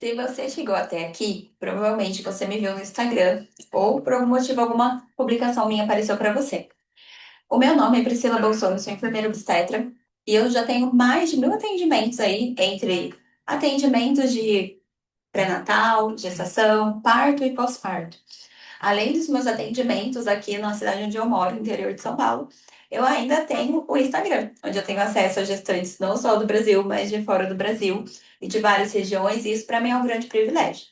Se você chegou até aqui, provavelmente você me viu no Instagram ou por algum motivo alguma publicação minha apareceu para você. O meu nome é Priscila Bolsonaro, sou enfermeira obstetra e eu já tenho mais de 1.000 atendimentos aí, entre atendimentos de pré-natal, gestação, parto e pós-parto. Além dos meus atendimentos aqui na cidade onde eu moro, no interior de São Paulo, eu ainda tenho o Instagram, onde eu tenho acesso a gestantes não só do Brasil, mas de fora do Brasil e de várias regiões, e isso para mim é um grande privilégio.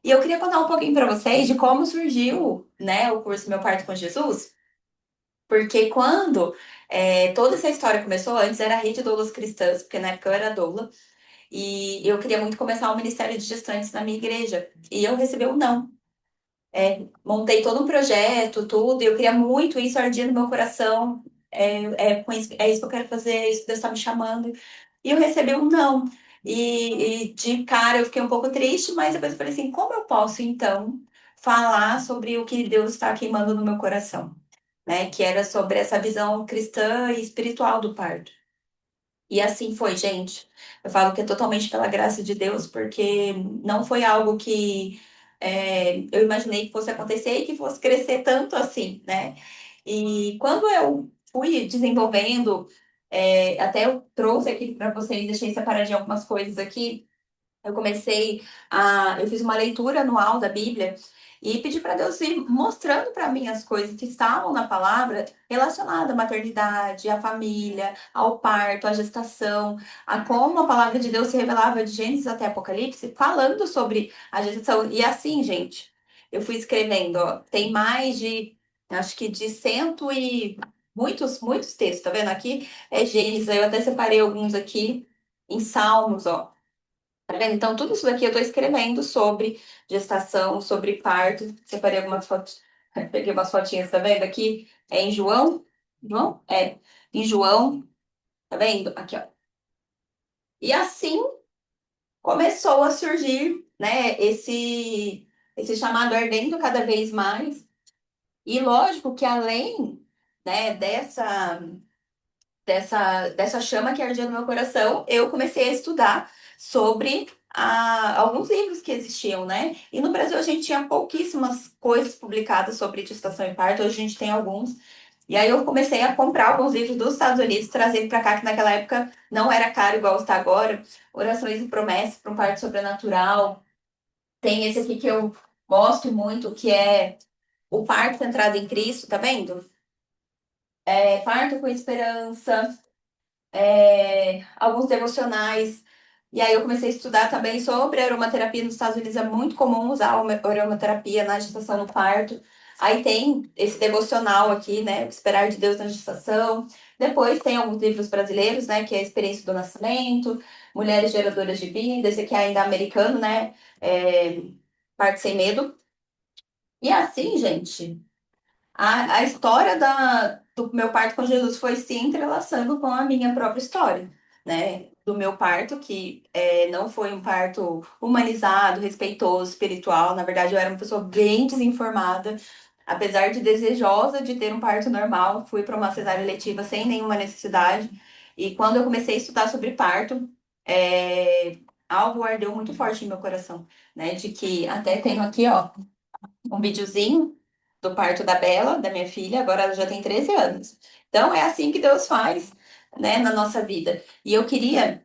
E eu queria contar um pouquinho para vocês de como surgiu, né, o curso Meu Parto com Jesus, porque quando toda essa história começou, antes era a Rede Doulas Cristãs, porque na época eu era doula, e eu queria muito começar o Ministério de Gestantes na minha igreja, e eu recebi um não. Montei todo um projeto, tudo, e eu queria muito isso, ardia no meu coração, é isso que eu quero fazer, é isso que Deus está me chamando. E eu recebi um não. E de cara eu fiquei um pouco triste, mas depois eu falei assim, como eu posso então falar sobre o que Deus está queimando no meu coração, né? Que era sobre essa visão cristã e espiritual do parto. E assim foi, gente. Eu falo que é totalmente pela graça de Deus, porque não foi algo que eu imaginei que fosse acontecer e que fosse crescer tanto assim, né? E quando eu fui desenvolvendo, até eu trouxe aqui para vocês, deixei separadinho algumas coisas aqui. Eu fiz uma leitura anual da Bíblia e pedi para Deus ir mostrando para mim as coisas que estavam na palavra relacionadas à maternidade, à família, ao parto, à gestação, a como a palavra de Deus se revelava de Gênesis até Apocalipse, falando sobre a gestação. E assim, gente, eu fui escrevendo, ó, tem mais de, acho que de cento e muitos textos, tá vendo? Aqui é Gênesis, aí eu até separei alguns aqui em Salmos, ó. Tá vendo? Então, tudo isso daqui eu tô escrevendo sobre gestação, sobre parto. Separei algumas fotos, peguei umas fotinhas, tá vendo? Aqui é em João. João? É, em João, tá vendo? Aqui, ó. E assim começou a surgir, né, esse chamado ardendo cada vez mais. E lógico que além, né, dessa chama que ardia no meu coração, eu comecei a estudar sobre alguns livros que existiam, né? E no Brasil a gente tinha pouquíssimas coisas publicadas sobre gestação e parto, hoje a gente tem alguns. E aí eu comecei a comprar alguns livros dos Estados Unidos, trazendo para cá, que naquela época não era caro igual está agora. Orações e Promessas para um Parto Sobrenatural. Tem esse aqui que eu gosto muito, que é O Parto Centrado em Cristo, tá vendo? Parto com Esperança, alguns devocionais. E aí eu comecei a estudar também sobre aromaterapia. Nos Estados Unidos é muito comum usar aromaterapia na gestação no parto. Aí tem esse devocional aqui, né? Esperar de Deus na gestação. Depois tem alguns livros brasileiros, né? Que é a Experiência do Nascimento, Mulheres Geradoras de Vida, esse aqui é ainda americano, né? É, Parte Sem Medo. E assim, gente. A história do meu parto com Jesus foi se entrelaçando com a minha própria história, né? Do meu parto, que não foi um parto humanizado, respeitoso, espiritual. Na verdade, eu era uma pessoa bem desinformada. Apesar de desejosa de ter um parto normal, fui para uma cesárea letiva sem nenhuma necessidade. E quando eu comecei a estudar sobre parto, algo ardeu muito forte em meu coração, né? De que até tenho aqui, ó um videozinho do parto da Bela, da minha filha, agora ela já tem 13 anos. Então é assim que Deus faz, né, na nossa vida. E eu queria,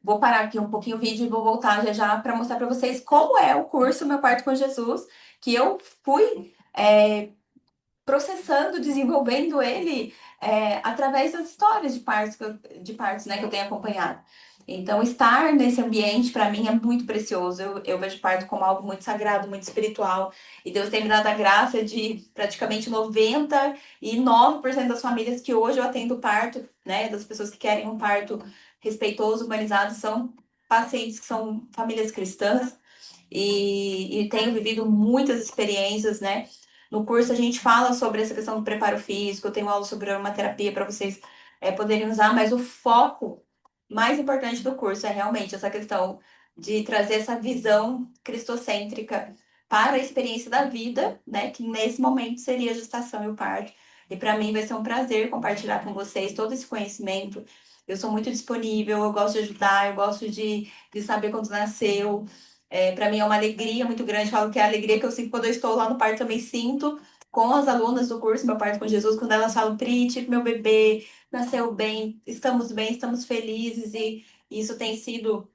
vou parar aqui um pouquinho o vídeo e vou voltar já já para mostrar para vocês como é o curso Meu Parto com Jesus, que eu fui processando, desenvolvendo ele através das histórias de partos, de partos, né, que eu tenho acompanhado. Então, estar nesse ambiente, para mim, é muito precioso. Eu vejo parto como algo muito sagrado, muito espiritual. E Deus tem me dado a graça de praticamente 99% das famílias que hoje eu atendo parto, né, das pessoas que querem um parto respeitoso, humanizado, são pacientes que são famílias cristãs. E tenho vivido muitas experiências, né? No curso a gente fala sobre essa questão do preparo físico, eu tenho aula sobre aromaterapia para vocês poderem usar, mas o foco mais importante do curso é realmente essa questão de trazer essa visão cristocêntrica para a experiência da vida, né? Que nesse momento seria a gestação e o parto. E para mim vai ser um prazer compartilhar com vocês todo esse conhecimento. Eu sou muito disponível, eu gosto de ajudar, eu gosto de saber quando nasceu. Para mim é uma alegria muito grande. Falo que é a alegria que eu sinto quando eu estou lá no parto, também sinto com as alunas do curso Meu Parto com Jesus, quando elas falam, Pri, meu bebê nasceu bem, estamos felizes, e isso tem sido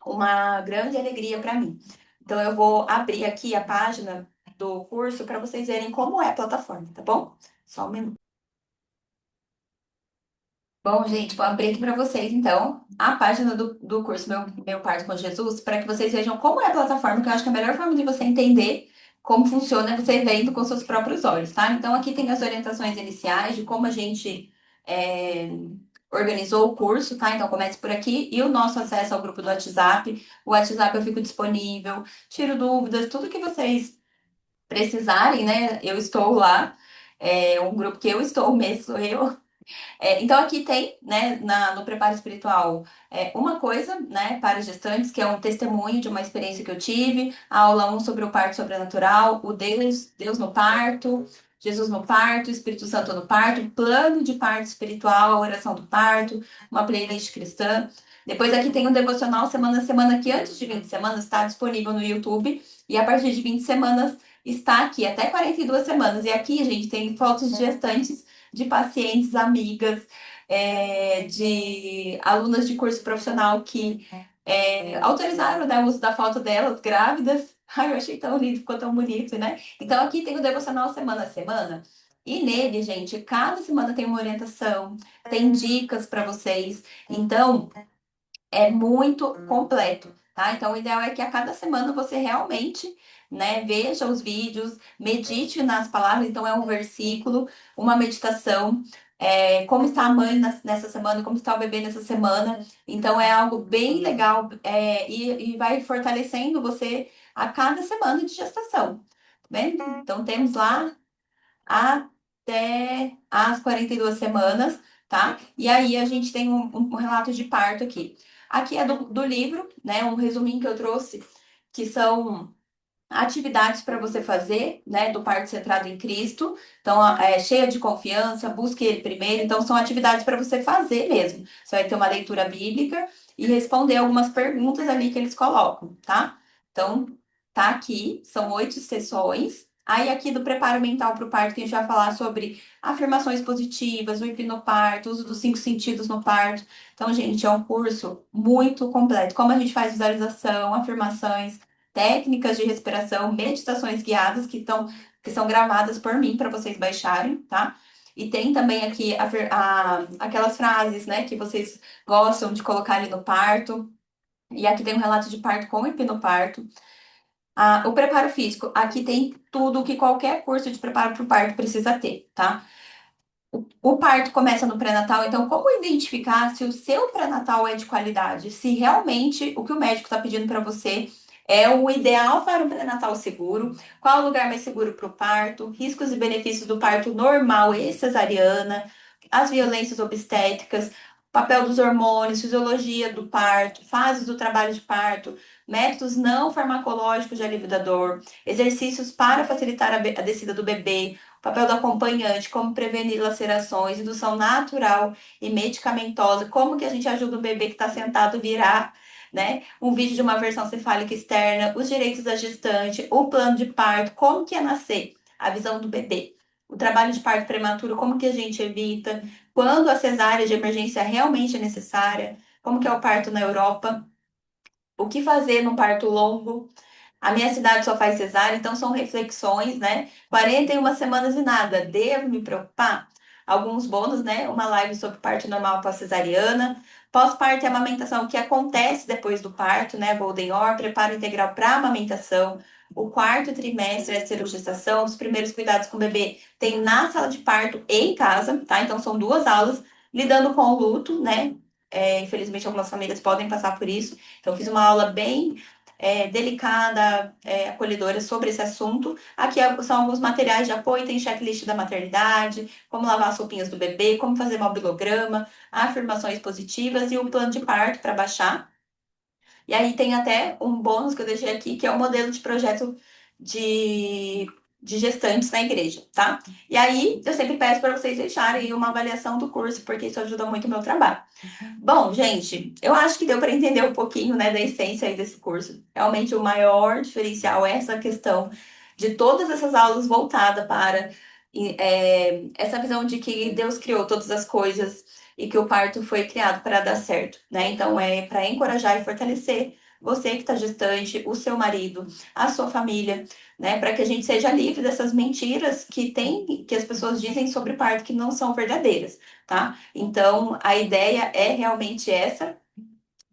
uma grande alegria para mim. Então, eu vou abrir aqui a página do curso para vocês verem como é a plataforma, tá bom? Só um minuto. Bom, gente, vou abrir aqui para vocês, então, a página do curso Meu Parto com Jesus, para que vocês vejam como é a plataforma, que eu acho que a melhor forma de você entender como funciona é você vendo com seus próprios olhos, tá? Então, aqui tem as orientações iniciais de como a gente é, organizou o curso, tá? Então, comece por aqui. E o nosso acesso ao grupo do WhatsApp. O WhatsApp eu fico disponível, tiro dúvidas, tudo que vocês precisarem, né? Eu estou lá. É um grupo que eu estou mesmo, sou eu. Então, aqui tem, né, no preparo espiritual, uma coisa, né, para gestantes, que é um testemunho de uma experiência que eu tive, a aula 1 sobre o parto sobrenatural, o Deus no parto, Jesus no parto, Espírito Santo no parto, plano de parto espiritual, a oração do parto, uma playlist cristã. Depois aqui tem o devocional semana a semana, que antes de 20 semanas está disponível no YouTube, e a partir de 20 semanas está aqui, até 42 semanas. E aqui, gente, tem fotos de gestantes, de pacientes, amigas, de alunas de curso profissional que autorizaram, né, o uso da foto delas, grávidas. Ai, eu achei tão lindo, ficou tão bonito, né? Então, aqui tem o devocional semana a semana. E nele, gente, cada semana tem uma orientação, tem dicas para vocês. Então, é muito completo, tá? Então, o ideal é que a cada semana você realmente, né, veja os vídeos, medite nas palavras. Então, é um versículo, uma meditação, como está a mãe nessa semana, como está o bebê nessa semana. Então, é algo bem legal, e vai fortalecendo você a cada semana de gestação, tá vendo? Então, temos lá até as 42 semanas, tá? E aí a gente tem um relato de parto aqui. Aqui é do livro, né? Um resuminho que eu trouxe, que são atividades para você fazer, né, do parto centrado em Cristo. Então, cheia de confiança, busque ele primeiro. Então, são atividades para você fazer mesmo. Você vai ter uma leitura bíblica e responder algumas perguntas ali que eles colocam, tá? Então, tá aqui, são 8 sessões. Aí, aqui do preparo mental para o parto, que a gente vai falar sobre afirmações positivas, o hipnoparto, uso dos 5 sentidos no parto. Então, gente, é um curso muito completo. Como a gente faz visualização, afirmações, técnicas de respiração, meditações guiadas que são gravadas por mim para vocês baixarem, tá? E tem também aqui aquelas frases, né, que vocês gostam de colocar ali no parto. E aqui tem um relato de parto com hipnoparto. O preparo físico, aqui tem tudo que qualquer curso de preparo para o parto precisa ter, tá? O parto começa no pré-natal, então como identificar se o seu pré-natal é de qualidade? Se realmente o que o médico está pedindo para você é o ideal para um pré-natal seguro? Qual o lugar mais seguro para o parto? Riscos e benefícios do parto normal e cesariana? As violências obstétricas? Papel dos hormônios, fisiologia do parto, fases do trabalho de parto, métodos não farmacológicos de alívio da dor, exercícios para facilitar a descida do bebê, papel do acompanhante, como prevenir lacerações, indução natural e medicamentosa, como que a gente ajuda o bebê que está sentado virar, né? Um vídeo de uma versão cefálica externa, os direitos da gestante, o plano de parto, como que é nascer, a visão do bebê. O trabalho de parto prematuro, como que a gente evita, quando a cesárea de emergência realmente é necessária, como que é o parto na Europa, o que fazer num parto longo, a minha cidade só faz cesárea, então são reflexões, né? 41 semanas e nada. Devo me preocupar? Alguns bônus, né? Uma live sobre parto normal pós-cesariana. Pós-parto e amamentação, o que acontece depois do parto, né? Golden Hour, preparo integral para amamentação. O quarto trimestre é a gestação, os primeiros cuidados com o bebê tem na sala de parto e em casa, tá? Então são 2 aulas, lidando com o luto, né? Infelizmente, algumas famílias podem passar por isso. Então, eu fiz uma aula bem delicada, acolhedora sobre esse assunto. Aqui são alguns materiais de apoio, tem checklist da maternidade, como lavar as roupinhas do bebê, como fazer mobilograma, afirmações positivas e o plano de parto para baixar. E aí tem até um bônus que eu deixei aqui, que é o modelo de projeto de de gestantes na igreja, tá? E aí, eu sempre peço para vocês deixarem uma avaliação do curso, porque isso ajuda muito o meu trabalho. Bom, gente, eu acho que deu para entender um pouquinho, né, da essência aí desse curso. Realmente, o maior diferencial é essa questão de todas essas aulas voltadas para essa visão de que Deus criou todas as coisas e que o parto foi criado para dar certo, né? Então, é para encorajar e fortalecer você que está gestante, o seu marido, a sua família, né? Para que a gente seja livre dessas mentiras que as pessoas dizem sobre parto que não são verdadeiras, tá? Então, a ideia é realmente essa,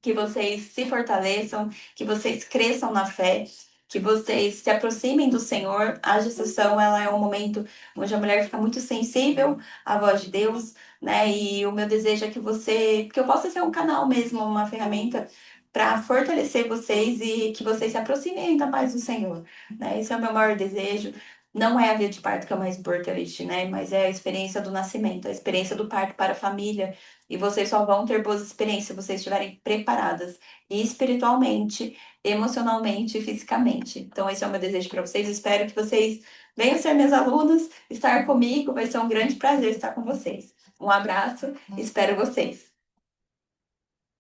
que vocês se fortaleçam, que vocês cresçam na fé, que vocês se aproximem do Senhor. A gestação, ela é um momento onde a mulher fica muito sensível à voz de Deus, né? E o meu desejo é que eu possa ser um canal mesmo, uma ferramenta para fortalecer vocês e que vocês se aproximem ainda mais do Senhor, né? Esse é o meu maior desejo. Não é a via de parto que é o mais importante, né? Mas é a experiência do nascimento, a experiência do parto para a família, e vocês só vão ter boas experiências se vocês estiverem preparadas espiritualmente, emocionalmente e fisicamente. Então, esse é o meu desejo para vocês. Espero que vocês venham ser minhas alunas, estar comigo. Vai ser um grande prazer estar com vocês. Um abraço, espero vocês.